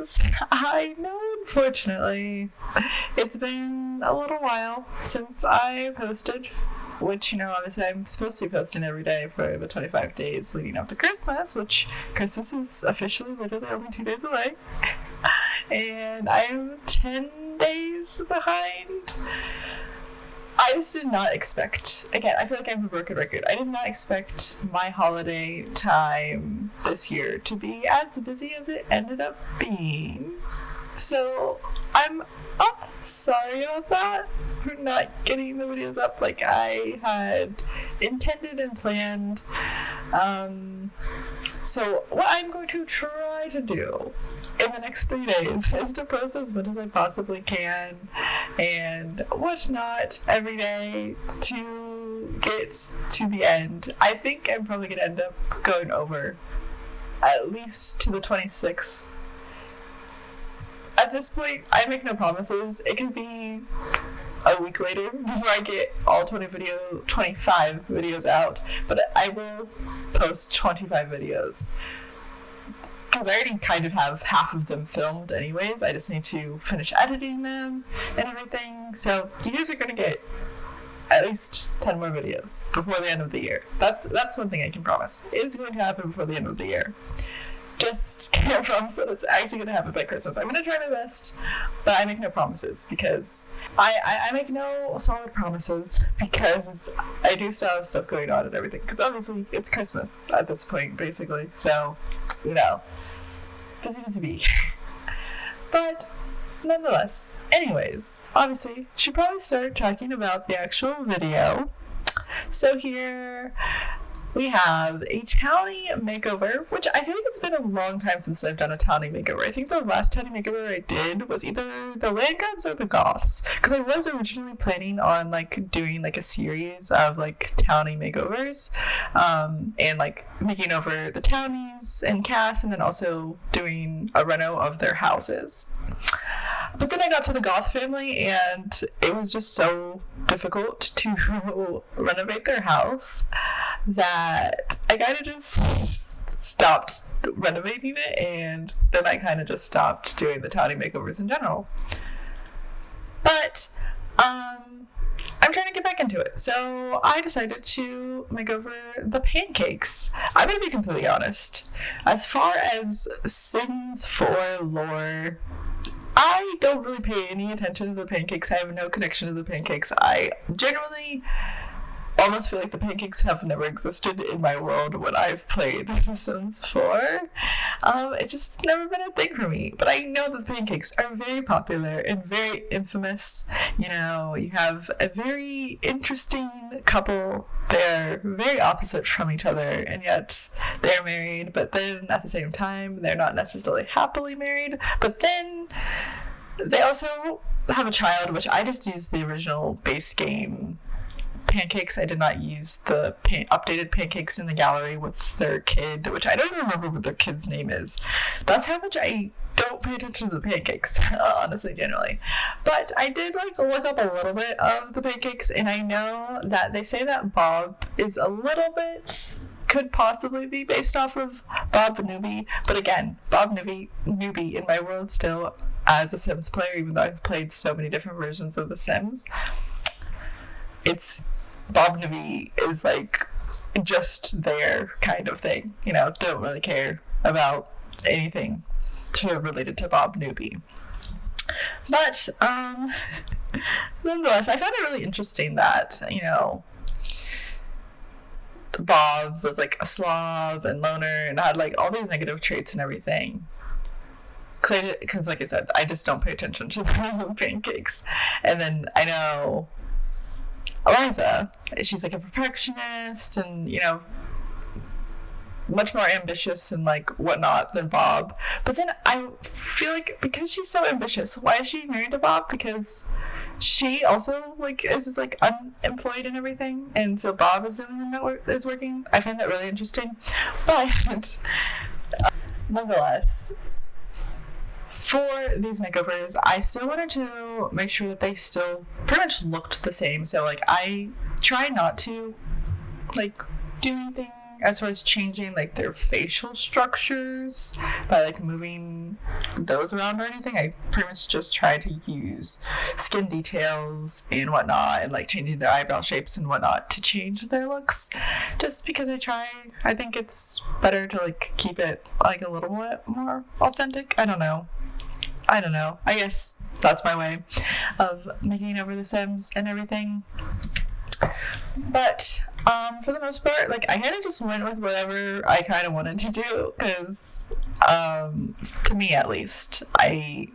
guys, I know unfortunately it's been a little while since I posted, which, obviously I'm supposed to be posting every day for the 25 days leading up to Christmas, which Christmas is officially literally only 2 days away. And I am 10 days behind. I just did not expect, again, I feel like I have a broken record. I did not expect my holiday time this year to be as busy as it ended up being. So I'm sorry about that, for not getting the videos up like I had intended and planned. So what I'm going to try to do in the next 3 days is to post as much as I possibly can and whatnot every day to get to the end. I think I'm probably going to end up going over at least to the 26th. At this point, I make no promises. It could be a week later before I get all 25 videos out, but I will post 25 videos. Because I already kind of have half of them filmed anyways. I just need to finish editing them and everything. So you guys are going to get at least 10 more videos before the end of the year. That's one thing I can promise. It's going to happen before the end of the year. Just can't promise that it's actually going to happen by Christmas. I'm going to try my best, but I make no promises because I make no solid promises because I do still have stuff going on and everything. Because obviously it's Christmas at this point, basically. So, busy. But nonetheless, anyways, obviously, should probably start talking about the actual video. So here we have a townie makeover, which I feel like it's been a long time since I've done a townie makeover. I think the last townie makeover I did was either the Landgrabs or the Goths, because I was originally planning on doing a series of townie makeovers, and making over the townies and cast, and then also doing a reno of their houses. But then I got to the Goth family, and it was just so difficult to renovate their house that I kind of just stopped renovating it, and then I kind of just stopped doing the townie makeovers in general. But I'm trying to get back into it, so I decided to make over the pancakes. I'm going to be completely honest. As far as Sims 4 lore, I don't really pay any attention to the pancakes. I have no connection to the pancakes. I generally almost feel like the pancakes have never existed in my world when I've played The Sims 4. It's just never been a thing for me. But I know that the pancakes are very popular and very infamous. You have a very interesting couple. They're very opposite from each other, and yet they're married, but then at the same time, they're not necessarily happily married. But then they also have a child, which I just used the original base game Pancakes. I did not use the updated Pancakes in the gallery with their kid, which I don't even remember what their kid's name is. That's how much I don't pay attention to the Pancakes, honestly, generally. But I did look up a little bit of the Pancakes, and I know that they say that Bob is a little bit, could possibly be based off of Bob Newbie, but again, Bob Newbie in my world still as a Sims player, even though I've played so many different versions of The Sims. It's Bob Newbie is just there kind of thing, don't really care about anything related to Bob Newbie. But nonetheless, I found it really interesting that Bob was a slob and loner and had all these negative traits and everything. Because like I said, I just don't pay attention to the pancakes. And then I know Eliza, she's a perfectionist and, much more ambitious and whatnot than Bob. But then I feel because she's so ambitious, why is she married to Bob? Because she also is unemployed and everything, and so Bob is the only one that is working. I find that really interesting. But nonetheless, for these makeovers, I still wanted to make sure that they still pretty much looked the same. So I try not to do anything as far as changing like their facial structures by like moving those around or anything. I pretty much just try to use skin details and whatnot, and like changing their eyebrow shapes and whatnot to change their looks, just because I think it's better to like keep it like a little bit more authentic. I don't know. I guess that's my way of making over the Sims and everything. But for the most part, like, I kind of just went with whatever I kind of wanted to do, because to me at least, I,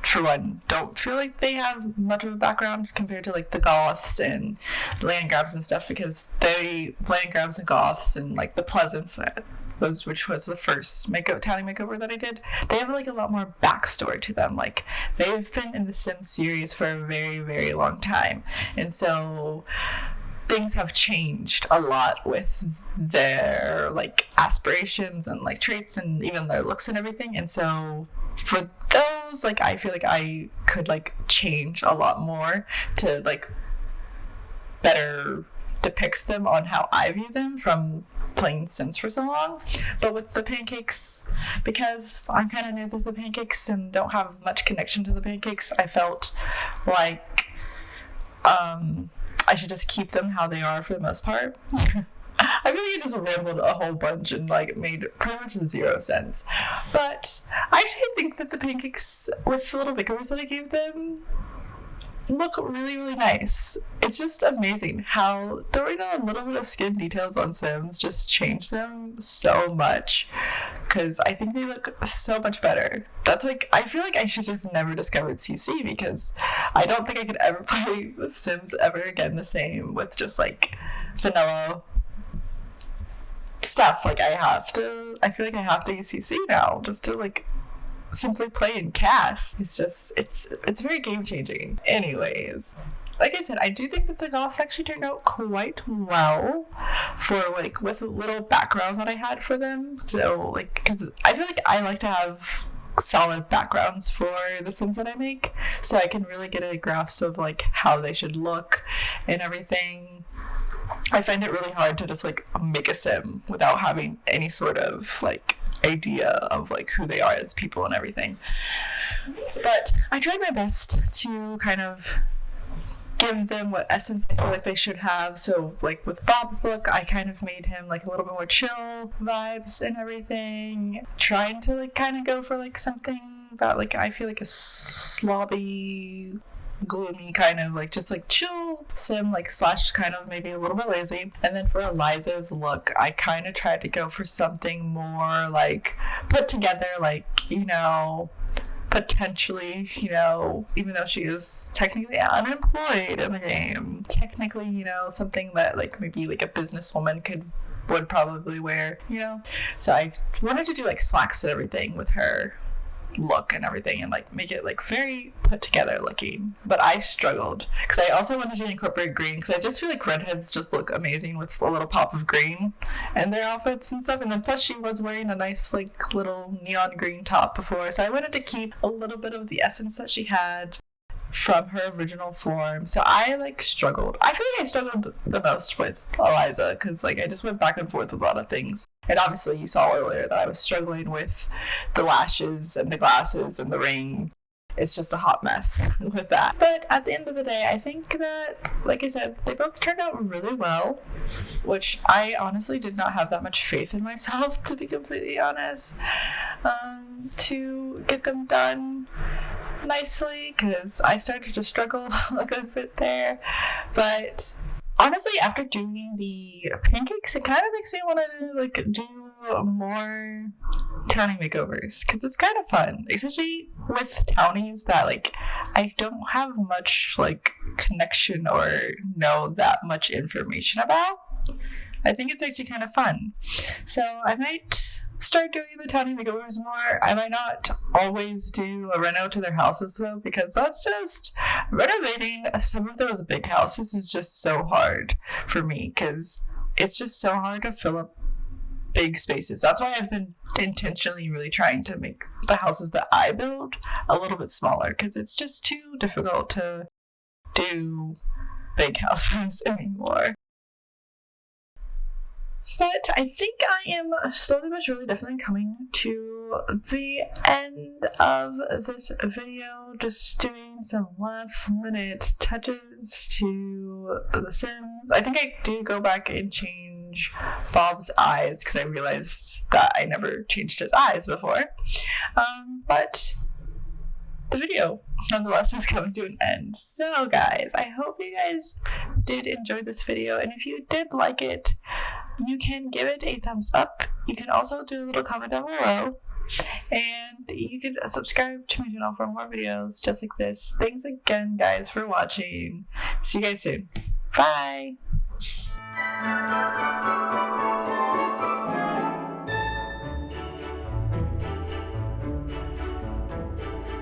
for one, don't feel like they have much of a background compared to like the goths and land grabs and stuff, because land grabs and goths and like the Pleasants, which was the first townie makeover that I did, they have like a lot more backstory to them. Like, they've been in the Sims series for a very, very long time, and so things have changed a lot with their like aspirations and like traits and even their looks and everything. And so for those, like, I feel like I could like change a lot more to like better depict them on how I view them from playing Sims for so long. But with the Pancakes, because I'm kind of new to the Pancakes and don't have much connection to the Pancakes, I felt like I should just keep them how they are for the most part. I feel like I just rambled a whole bunch and like made pretty much zero sense. But I actually think that the Pancakes, with the little makeovers that I gave them, look really, really nice. It's just amazing how throwing on a little bit of skin details on Sims just changed them so much, because I think they look so much better. That's like, I feel like I should have never discovered CC, because I don't think I could ever play The Sims ever again the same with just like vanilla stuff. Like, I feel like I have to use CC now just to like simply play and cast. It's very game changing. Anyways, like I said, I do think that the goths actually turned out quite well for like with little background that I had for them. So like, because I feel like I like to have solid backgrounds for the Sims that I make, so I can really get a grasp of like how they should look and everything. I find it really hard to just like make a Sim without having any sort of like idea of like who they are as people and everything. But I tried my best to kind of give them what essence I feel like they should have. So like with Bob's look, I kind of made him like a little bit more chill vibes and everything, trying to like kind of go for like something that like I feel like a slobby, gloomy kind of like just like chill Sim, like slash kind of maybe a little bit lazy. And then for Eliza's look, I kind of tried to go for something more like put together, like, you know, potentially, you know, even though she is technically unemployed in the game, technically, you know, something that like maybe like a businesswoman would probably wear, you know. So I wanted to do like slacks and everything with her look and everything, and like make it like very put together looking. But I struggled because I also wanted to incorporate green, because I just feel like redheads just look amazing with a little pop of green in their outfits and stuff. And then plus she was wearing a nice like little neon green top before, so I wanted to keep a little bit of the essence that she had from her original form. So I like struggled. I feel like I struggled the most with Eliza, because like I just went back and forth with a lot of things. And obviously you saw earlier that I was struggling with the lashes and the glasses and the ring. It's just a hot mess with that. But at the end of the day, I think that, like I said, they both turned out really well, which I honestly did not have that much faith in myself, to be completely honest, to get them done nicely, because I started to struggle a good bit there. But honestly, after doing the Pancakes, it kind of makes me want to like do more townie makeovers, because it's kind of fun, especially with townies that like I don't have much like connection or know that much information about. I think it's actually kind of fun. So I might start doing the townie makeovers more. I might not always do a reno to their houses though, because that's just renovating some of those big houses is just so hard for me, because it's just so hard to fill up big spaces. That's why I've been intentionally really trying to make the houses that I build a little bit smaller, because it's just too difficult to do big houses anymore. But I think I am slowly but surely definitely coming to the end of this video. Just doing some last minute touches to The Sims. I think I do go back and change Bob's eyes because I realized that I never changed his eyes before. But the video nonetheless is coming to an end. So guys, I hope you guys did enjoy this video, and if you did like it, you can give it a thumbs up. You can also do a little comment down below, and you can subscribe to my channel for more videos just like this. Thanks again guys for watching. See you guys soon. Bye.